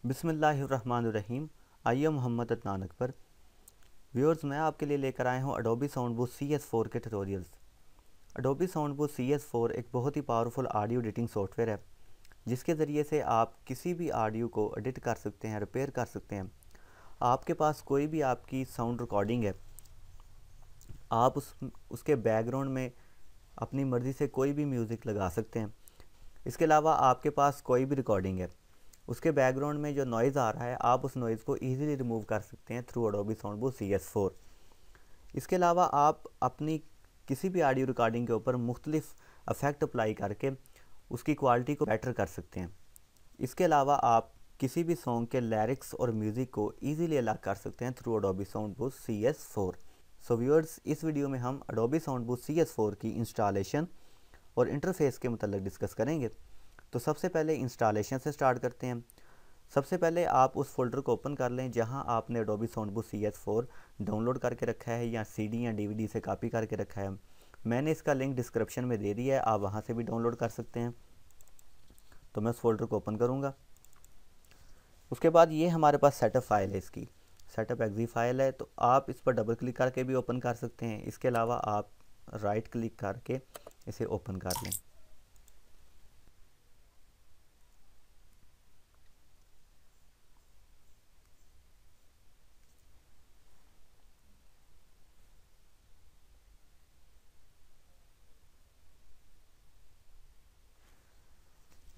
बिस्मिल्लाहिर्रहमानिर्रहीम। आइए मोहम्मद अदनान अकबर। व्यूअर्स, मैं आपके लिए लेकर आया हूँ अडोबी साउंड बूस्ट CS4 के tutorials. Adobe sound boost CS4 एक बहुत ही पावरफुल ऑडियो एडिटिंग सॉफ्टवेयर है, जिसके ज़रिए से आप किसी भी ऑडियो को एडिट कर सकते हैं, रिपेयर कर सकते हैं। आपके पास कोई भी आपकी साउंड रिकॉर्डिंग है, आप उसके बैकग्राउंड में अपनी मर्ज़ी से कोई भी म्यूज़िक लगा सकते हैं। इसके अलावा आपके पास कोई भी रिकॉर्डिंग है, उसके बैकग्राउंड में जो नॉइज़ आ रहा है, आप उस नॉइज़ को ईज़िली रिमूव कर सकते हैं through Adobe sound boost CS4। इसके अलावा आप अपनी किसी भी ऑडियो रिकॉर्डिंग के ऊपर मुख्तलिफ इफ़ेक्ट अप्लाई करके उसकी क्वालिटी को बेटर कर सकते हैं। इसके अलावा आप किसी भी सॉन्ग के लिरिक्स और म्यूज़िक को ईज़िली अलग कर सकते हैं through Adobe sound boost CS4। So viewers, इस वीडियो में हम अडोबी साउंड बूस्ट CS4 की इंस्टॉलेशन और इंटरफेस के मतलब डिस्कस करेंगे। तो सबसे पहले इंस्टॉलेशन से स्टार्ट करते हैं। सबसे पहले आप उस फोल्डर को ओपन कर लें जहां आपने Adobe sound boost CS4 download करके रखा है या CD या DVD से कॉपी करके रखा है। मैंने इसका लिंक डिस्क्रिप्शन में दे दिया है, आप वहां से भी डाउनलोड कर सकते हैं। तो मैं उस फोल्डर को ओपन करूंगा। उसके बाद ये हमारे पास सेटअप फाइल है, इसकी सेटअप एक्जी फाइल है, तो आप इस पर डबल क्लिक करके भी ओपन कर सकते हैं। इसके अलावा आप राइट क्लिक करके इसे ओपन कर लें।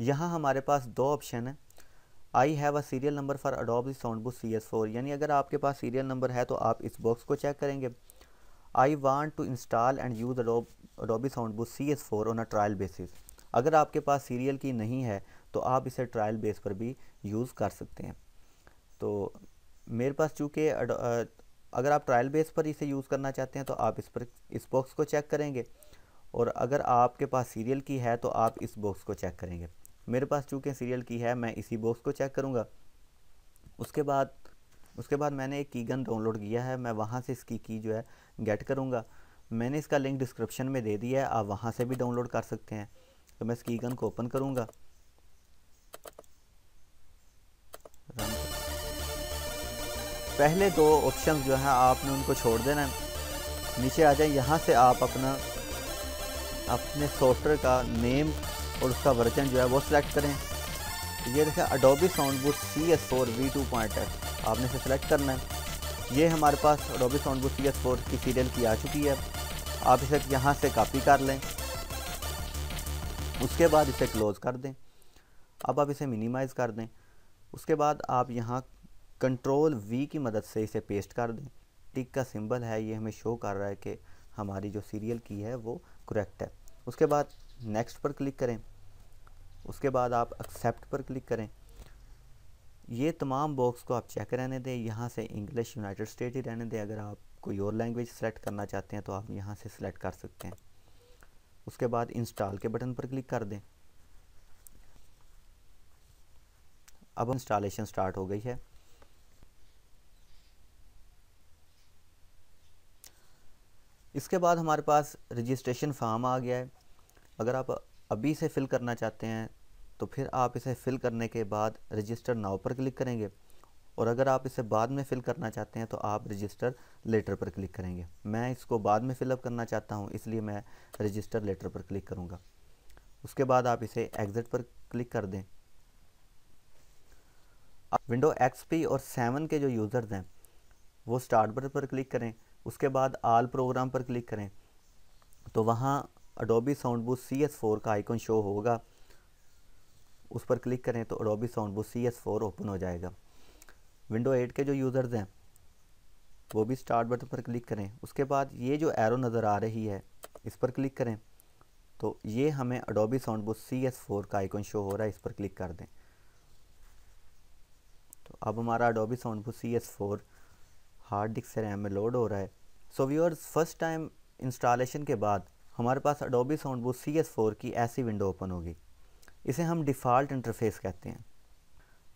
यहाँ हमारे पास दो ऑप्शन है। I have a serial number for Adobe sound boost CS4, यानी अगर आपके पास सीरियल नंबर है तो आप इस बॉक्स को चेक करेंगे। I want to install and use Adobe sound boost CS4 on a trial basis. अगर आपके पास सीरियल की नहीं है तो आप इसे ट्रायल बेस पर भी यूज़ कर सकते हैं। तो मेरे पास चूँकि अगर आप ट्रायल बेस पर इसे यूज़ करना चाहते हैं तो आप इस बॉक्स को चेक करेंगे, और अगर आपके पास सीरियल की है तो आप इस बॉक्स को चेक करेंगे। मेरे पास चूँकि सीरियल की है, मैं इसी बॉक्स को चेक करूँगा। उसके बाद मैंने एक कीगन डाउनलोड किया है, मैं वहाँ से इसकी की जो है गेट करूँगा। मैंने इसका लिंक डिस्क्रिप्शन में दे दिया है, आप वहाँ से भी डाउनलोड कर सकते हैं। तो मैं इस कीगन को ओपन करूँगा। पहले दो ऑप्शंस जो हैं आपने उनको छोड़ देना है। नीचे आ जाए, यहाँ से आप अपने सॉफ्टवेयर का नेम और उसका वर्जन जो है वो सिलेक्ट करें। तो ये देखें, Adobe sound boost CS4 V2.X आपने इसे सेलेक्ट करना है। ये हमारे पास अडोबी साउंड बूस्ट CS4 की सीरियल की आ चुकी है। आप इसे यहाँ से कॉपी कर लें, उसके बाद इसे क्लोज़ कर दें। अब आप इसे मिनिमाइज़ कर दें। उसके बाद आप यहाँ Ctrl+V की मदद से इसे पेस्ट कर दें। टिक का सिंबल है, ये हमें शो कर रहा है कि हमारी जो सीरियल की है वो करेक्ट है। उसके बाद नेक्स्ट पर क्लिक करें। उसके बाद आप एक्सेप्ट पर क्लिक करें। ये तमाम बॉक्स को आप चेक रहने दें, यहाँ से इंग्लिश यूनाइटेड स्टेट ही रहने दें। अगर आप कोई और लैंग्वेज सेलेक्ट करना चाहते हैं तो आप यहाँ से सिलेक्ट कर सकते हैं। उसके बाद इंस्टॉल के बटन पर क्लिक कर दें। अब इंस्टॉलेशन स्टार्ट हो गई है। इसके बाद हमारे पास रजिस्ट्रेशन फॉर्म आ गया है। अगर आप अभी से फिल करना चाहते हैं तो फिर आप इसे फिल करने के बाद रजिस्टर नाउ पर क्लिक करेंगे, और अगर आप इसे बाद में फिल करना चाहते हैं तो आप रजिस्टर लेटर पर क्लिक करेंगे। मैं इसको बाद में फिलअप करना चाहता हूं, इसलिए मैं रजिस्टर लेटर पर क्लिक करूंगा। उसके बाद आप इसे एग्जिट पर क्लिक कर दें। विंडो XP और 7 के जो यूज़र्स हैं वो स्टार्ट बटन पर क्लिक करें। उसके बाद आल प्रोग्राम पर क्लिक करें, तो वहाँ अडोबी साउंड बूस्ट CS4 का आइकन शो होगा। उस पर क्लिक करें तो Adobe sound boost CS4 open हो जाएगा। विंडो 8 के जो यूज़र्स हैं वो भी स्टार्ट बटन पर क्लिक करें। उसके बाद ये जो एरो नज़र आ रही है इस पर क्लिक करें, तो ये हमें अडोबी साउंड बूस्ट CS4 का आइकन शो हो रहा है, इस पर क्लिक कर दें। तो अब हमारा Adobe sound boost CS4 hard disk से रैम में लोड हो रहा है। So viewers, first time installation के बाद हमारे पास अडोबी साउंड बूस्ट CS4 की ऐसी विंडो ओपन होगी। इसे हम डिफ़ॉल्ट इंटरफेस कहते हैं।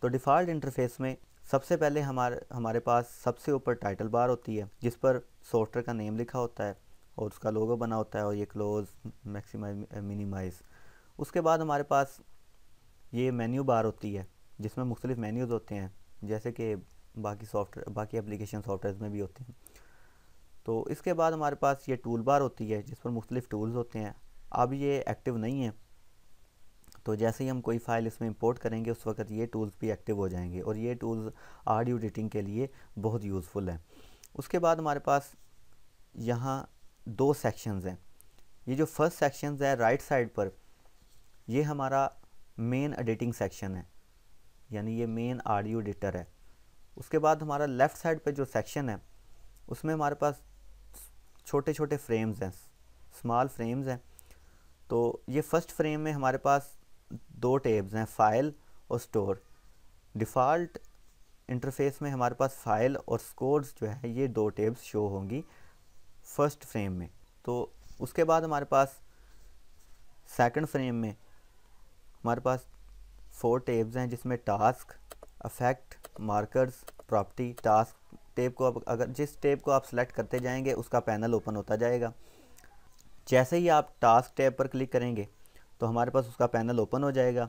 तो डिफ़ॉल्ट इंटरफेस में सबसे पहले हमारे पास सबसे ऊपर टाइटल बार होती है, जिस पर सॉफ्टवेयर का नेम लिखा होता है और उसका लोगो बना होता है, और ये क्लोज, मैक्सिमाइज, मिनिमाइज़। उसके बाद हमारे पास ये मेन्यू बार होती है, जिसमें मुख्तलिफ मेन्यूज़ होते हैं, जैसे कि बाकी एप्लीकेशन सॉफ्टवेयर में भी होते हैं। तो इसके बाद हमारे पास ये टूल बार होती है जिस पर मुख्तलिफ टूल्स होते हैं। अब ये एक्टिव नहीं है, तो जैसे ही हम कोई फ़ाइल इसमें इंपोर्ट करेंगे उस वक्त ये टूल्स भी एक्टिव हो जाएंगे, और ये टूल्स ऑडियो एडिटिंग के लिए बहुत यूज़फुल है। उसके बाद हमारे पास यहाँ 2 सेक्शंस हैं। ये जो फर्स्ट सेक्शन है राइट साइड पर, ये हमारा मेन एडिटिंग सेक्शन है, यानी ये मेन ऑडियो एडिटर है। उसके बाद हमारा लेफ़्ट साइड पे जो सेक्शन है उसमें हमारे पास छोटे छोटे फ्रेम्स हैं, स्मॉल फ्रेम्स हैं। तो ये फर्स्ट फ्रेम में हमारे पास 2 टैब्स हैं, फ़ाइल और स्टोर। डिफ़ॉल्ट इंटरफेस में हमारे पास फ़ाइल और स्कोर्स जो है ये 2 टैब्स शो होंगी फर्स्ट फ्रेम में। तो उसके बाद हमारे पास सेकंड फ्रेम में हमारे पास 4 टैब्स हैं, जिसमें task, affect, markers, property. Task tab को अगर जिस टैब को आप सेलेक्ट करते जाएंगे उसका पैनल ओपन होता जाएगा। जैसे ही आप टास्क टैब पर क्लिक करेंगे तो हमारे पास उसका पैनल ओपन हो जाएगा,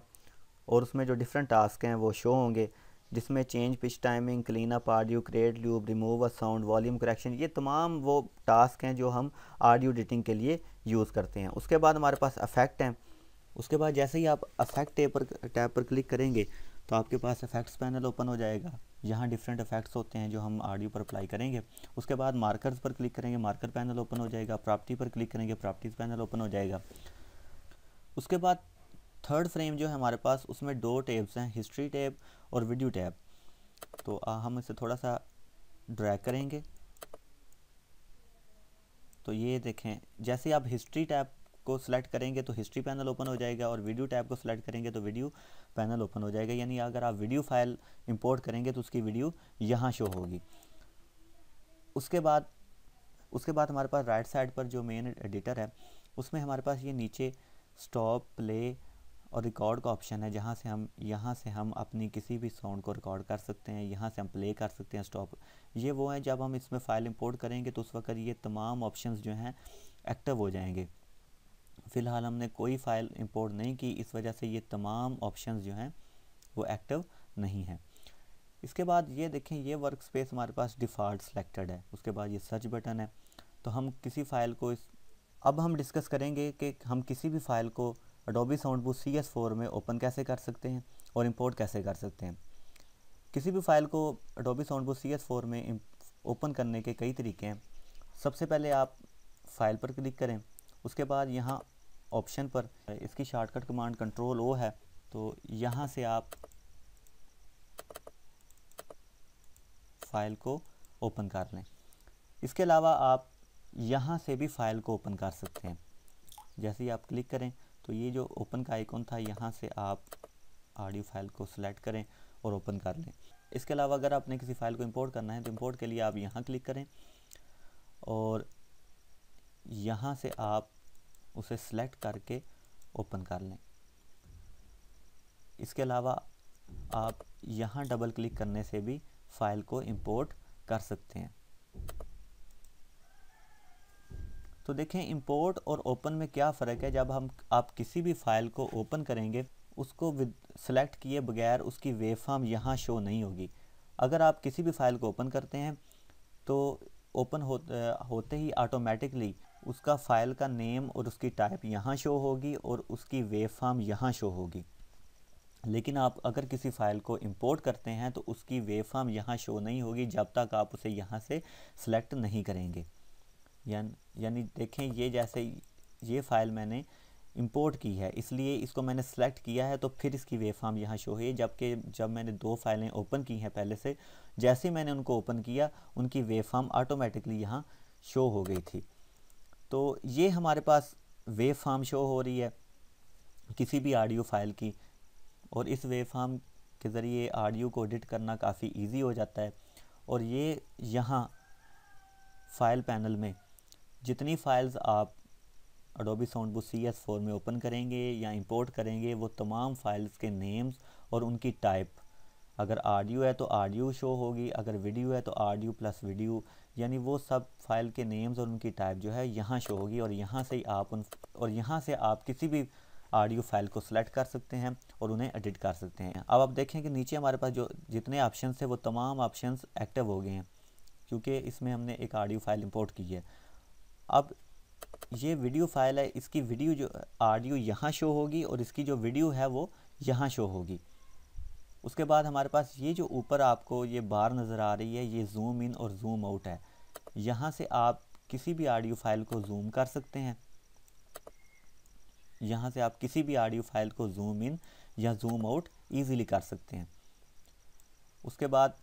और उसमें जो डिफरेंट टास्क हैं वो शो होंगे, जिसमें change pitch timing, clean up audio, create loop, remove a sound, volume correction, ये तमाम वो टास्क हैं जो हम ऑडियो एडिटिंग के लिए यूज़ करते हैं। उसके बाद हमारे पास अफेक्ट हैं। उसके बाद जैसे ही आप अफेक्ट टैब पर क्लिक करेंगे तो आपके पास इफेक्ट्स पैनल ओपन हो जाएगा। यहाँ डिफरेंट इफेक्ट्स होते हैं जो हम ऑडियो पर अप्लाई करेंगे। उसके बाद मार्कर्स पर क्लिक करेंगे, मार्कर पैनल ओपन हो जाएगा। प्रॉपर्टी पर क्लिक करेंगे, प्रॉपर्टीज़ पैनल ओपन हो जाएगा। उसके बाद थर्ड फ्रेम जो है हमारे पास, उसमें 2 टैब्स हैं, हिस्ट्री टैब और वीडियो टैब। तो हम इसे थोड़ा सा ड्रैग करेंगे तो ये देखें, जैसे आप हिस्ट्री टैब को सिलेक्ट करेंगे तो हिस्ट्री पैनल ओपन हो जाएगा, और वीडियो टैब को सिलेक्ट करेंगे तो वीडियो पैनल ओपन हो जाएगा। यानी अगर आप वीडियो फाइल इंपोर्ट करेंगे तो उसकी वीडियो यहाँ शो होगी। उसके बाद हमारे पास राइट साइड पर जो मेन एडिटर है उसमें हमारे पास ये नीचे स्टॉप, प्ले और रिकॉर्ड का ऑप्शन है, यहाँ से हम अपनी किसी भी साउंड को रिकॉर्ड कर सकते हैं, यहाँ से हम प्ले कर सकते हैं, स्टॉप। ये वो है जब हम इसमें फ़ाइल इंपोर्ट करेंगे तो उस वक्त ये तमाम ऑप्शंस जो हैं एक्टिव हो जाएंगे। फ़िलहाल हमने कोई फ़ाइल इंपोर्ट नहीं की, इस वजह से ये तमाम ऑप्शंस जो हैं वो एक्टिव नहीं हैं। इसके बाद ये देखें, ये वर्क स्पेस हमारे पास डिफ़ॉल्ट सेलेक्टेड है। उसके बाद ये सर्च बटन है। तो हम किसी फ़ाइल को अब हम डिस्कस करेंगे कि हम किसी भी फ़ाइल को Adobe Soundbooth CS4 में ओपन कैसे कर सकते हैं और इंपोर्ट कैसे कर सकते हैं। किसी भी फ़ाइल को Adobe Soundbooth CS4 में ओपन करने के कई तरीके हैं। सबसे पहले आप फ़ाइल पर क्लिक करें, उसके बाद यहाँ ऑप्शन पर, इसकी शॉर्टकट कमांड Ctrl+O है, तो यहाँ से आप फ़ाइल को ओपन कर लें। इसके अलावा आप यहाँ से भी फ़ाइल को ओपन कर सकते हैं। जैसे ही आप क्लिक करें तो ये जो ओपन का आइकॉन था, यहाँ से आप ऑडियो फाइल को सिलेक्ट करें और ओपन कर लें। इसके अलावा अगर आपने किसी फ़ाइल को इंपोर्ट करना है तो इंपोर्ट के लिए आप यहाँ क्लिक करें और यहाँ से आप उसे सिलेक्ट करके ओपन कर लें। इसके अलावा आप यहाँ डबल क्लिक करने से भी फ़ाइल को इंपोर्ट कर सकते हैं। तो देखें, इंपोर्ट और ओपन में क्या फ़र्क है। जब आप किसी भी फ़ाइल को ओपन करेंगे उसको सेलेक्ट किए बगैर उसकी वेव फॉर्म यहाँ शो नहीं होगी। अगर आप किसी भी फ़ाइल को ओपन करते हैं तो ओपन होते ही ऑटोमेटिकली उसका फ़ाइल का नेम और उसकी टाइप यहाँ शो होगी और उसकी वेव फॉर्म यहाँ शो होगी। लेकिन आप अगर किसी फ़ाइल को इंपोर्ट करते हैं तो उसकी वेव फॉर्म यहाँ शो नहीं होगी जब तक आप उसे यहाँ से सिलेक्ट नहीं करेंगे। यानी देखें, ये जैसे ये फ़ाइल मैंने इंपोर्ट की है इसलिए इसको मैंने सेलेक्ट किया है, तो फिर इसकी वेव फॉर्म यहाँ शो है। जबकि जब मैंने 2 फाइलें ओपन की हैं पहले से, जैसे मैंने उनको ओपन किया उनकी वेव फॉर्म ऑटोमेटिकली यहाँ शो हो गई थी। तो ये हमारे पास वेव फॉर्म शो हो रही है किसी भी ऑडियो फाइल की, और इस वेव फॉर्म के ज़रिए ऑडियो को एडिट करना काफ़ी ईजी हो जाता है। और ये यहाँ फ़ाइल पैनल में जितनी फ़ाइल्स आप Adobe Soundbooth CS4 में ओपन करेंगे या इंपोर्ट करेंगे वो तमाम फाइल्स के नेम्स और उनकी टाइप, अगर ऑडियो है तो ऑडियो शो होगी, अगर वीडियो है तो ऑडियो प्लस वीडियो, यानी वो सब फाइल के नेम्स और उनकी टाइप जो है यहाँ शो होगी। और यहाँ से आप किसी भी ऑडियो फाइल को सिलेक्ट कर सकते हैं और उन्हें एडिट कर सकते हैं। अब आप देखें कि नीचे हमारे पास जो जितने ऑप्शन थे वो तमाम ऑप्शन एक्टिव हो गए हैं क्योंकि इसमें हमने एक ऑडियो फाइल इंपोर्ट की है। अब ये वीडियो फाइल है, इसकी वीडियो जो ऑडियो यहाँ शो होगी और इसकी जो वीडियो है वो यहाँ शो होगी। उसके बाद हमारे पास ये जो ऊपर आपको ये बार नज़र आ रही है, ये जूम इन और जूम आउट है। यहाँ से आप किसी भी ऑडियो फाइल को जूम कर सकते हैं, यहाँ से आप किसी भी ऑडियो फाइल को जूम इन या जूम आउट ईज़िली कर सकते हैं। उसके बाद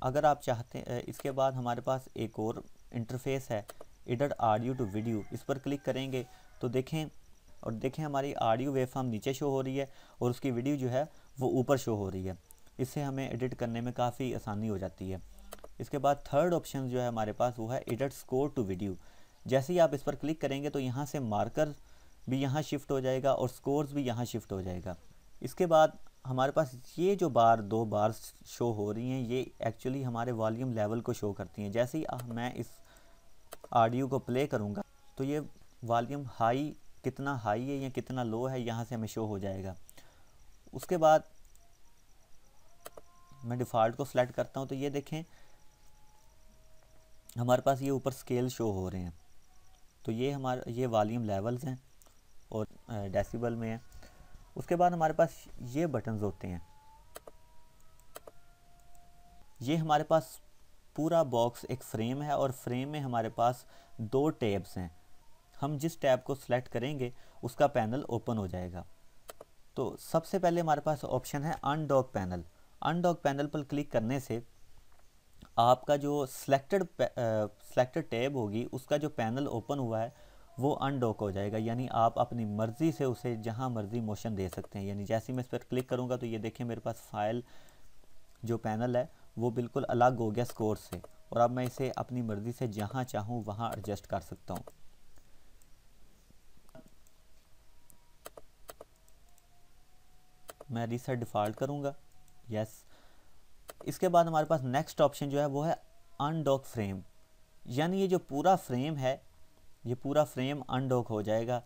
अगर आप चाहते हैं, इसके बाद हमारे पास एक और इंटरफेस है एडिट ऑडियो टू वीडियो। इस पर क्लिक करेंगे तो देखें हमारी ऑडियो वेवफॉर्म नीचे शो हो रही है और उसकी वीडियो जो है वो ऊपर शो हो रही है। इससे हमें एडिट करने में काफ़ी आसानी हो जाती है। इसके बाद थर्ड ऑप्शन जो है हमारे पास वो है एडिट स्कोर टू वीडियो। जैसे ही आप इस पर क्लिक करेंगे तो यहाँ से मार्कर भी यहाँ शिफ्ट हो जाएगा और स्कोर्स भी यहाँ शिफ्ट हो जाएगा। इसके बाद हमारे पास ये जो दो बार शो हो रही हैं ये एक्चुअली हमारे वॉल्यूम लेवल को शो करती हैं। जैसे ही मैं इस ऑडियो को प्ले करूँगा तो ये वॉल्यूम कितना हाई है या कितना लो है यहाँ से हमें शो हो जाएगा। उसके बाद मैं डिफ़ॉल्ट को सिलेक्ट करता हूँ तो ये देखें हमारे पास ये ऊपर स्केल शो हो रहे हैं। तो ये वॉल्यूम लेवल्स हैं और डेसिबल में है। उसके बाद हमारे पास ये बटन्स होते हैं। ये हमारे पास पूरा बॉक्स एक फ्रेम है और फ्रेम में हमारे पास 2 टैब्स हैं। हम जिस टैब को सिलेक्ट करेंगे उसका पैनल ओपन हो जाएगा। तो सबसे पहले हमारे पास ऑप्शन है अनडॉक पैनल। अनडॉक पैनल पर क्लिक करने से आपका जो सिलेक्टेड टैब होगी उसका जो पैनल ओपन हुआ है वो अनडॉक हो जाएगा। यानी आप अपनी मर्ज़ी से उसे जहाँ मर्ज़ी मोशन दे सकते हैं। यानी जैसे ही मैं इस पर क्लिक करूँगा तो ये देखें मेरे पास फाइल जो पैनल है वो बिल्कुल अलग हो गया स्कोर से और अब मैं इसे अपनी मर्ज़ी से जहाँ चाहूँ वहाँ एडजस्ट कर सकता हूँ। मैं रीसेट डिफ़ॉल्ट करूँगा, यस। इसके बाद हमारे पास नेक्स्ट ऑप्शन जो है वो है अनडॉक फ्रेम। यानी ये जो पूरा फ्रेम है ये पूरा फ्रेम अनडॉक हो जाएगा।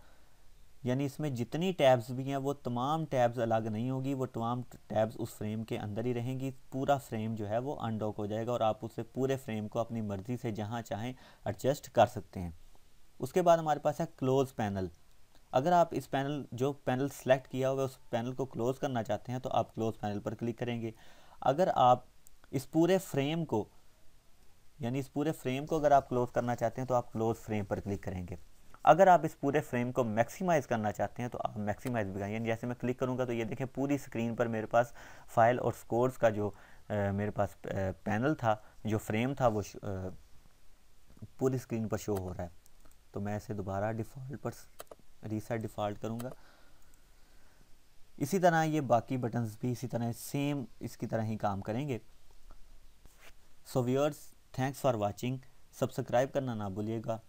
यानी इसमें जितनी टैब्स भी हैं वो तमाम टैब्स अलग नहीं होगी, वो तमाम टैब्स उस फ्रेम के अंदर ही रहेंगी। पूरा फ्रेम जो है वो अनडॉक हो जाएगा और आप उसे पूरे फ्रेम को अपनी मर्ज़ी से जहाँ चाहें एडजस्ट कर सकते हैं। उसके बाद हमारे पास है क्लोज़ पैनल। अगर आप इस जो पैनल सेलेक्ट किया हुआ है उस पैनल को क्लोज़ करना चाहते हैं तो आप क्लोज़ पैनल पर क्लिक करेंगे। अगर आप इस पूरे फ्रेम को अगर आप क्लोज़ करना चाहते हैं तो आप क्लोज़ फ्रेम पर क्लिक करेंगे। अगर आप इस पूरे फ्रेम को मैक्सिमाइज़ करना चाहते हैं तो आप मैक्सिमाइज़ भी करेंगे। जैसे मैं क्लिक करूंगा तो ये देखें पूरी स्क्रीन पर मेरे पास फाइल और स्कोर्स का जो मेरे पास पैनल था, जो फ्रेम था, वो पूरी स्क्रीन पर शो हो रहा है। तो मैं इसे दोबारा डिफ़ॉल्ट पर रीसेट डिफ़ॉल्ट करूँगा। इसी तरह ये बाकी बटन्स भी इसी तरह सेम इसकी तरह ही काम करेंगे। So viewers, thanks for watching. Subscribe करना ना भूलिएगा।